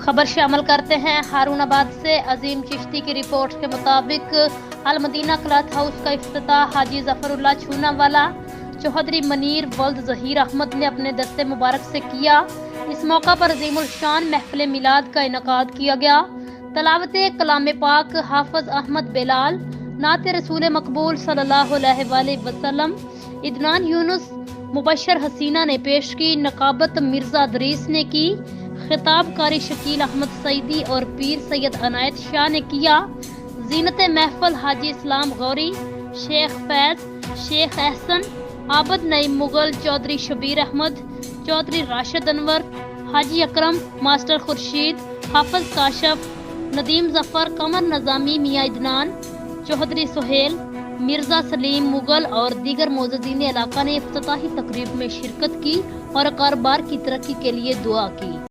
खबर शामिल करते हैं हारून आबाद से। अजीम चिश्ती की रिपोर्ट के मुताबिक अलमदीना क्लॉथ हाउस का इफ्तिताह हाजी जफरुल्लाह छूनावाला चौधरी मनीर वल्द जहीर अहमद ने अपने दस्ते मुबारक से किया। इस मौका पर अजीमुल शान महफिल मिलाद का इनकाद किया गया। तलावत कलाम पाक हाफिज अहमद बेलाल, नात रसूल मकबूल सल्लल्लाहु अलैहि वसल्लम, इदनान यूनुस, मुबशर हसीना ने पेश की। नकाबत मिर्जा दरीस ने की। खिताबकारी शकील अहमद सईदी और पीर सैयद अनायत शाह ने किया। जीनत महफल हाजी इस्लाम गौरी, शेख फैज, शेख एहसन, आबद नईम मुगल, चौधरी शबीर अहमद, चौधरी राशिद अनवर, हाजी अकरम, मास्टर खुर्शीद, हाफिज काशफ, नदीम जफर, कमर नजामी, मियाँ इदनान, चौधरी सुहेल, मिर्जा सलीम मुगल और दीगर मोअज़्ज़िज़ीन इलाका ने इफ्तिताही तकरीब में शिरकत की और कारोबार की तरक्की के लिए दुआ की।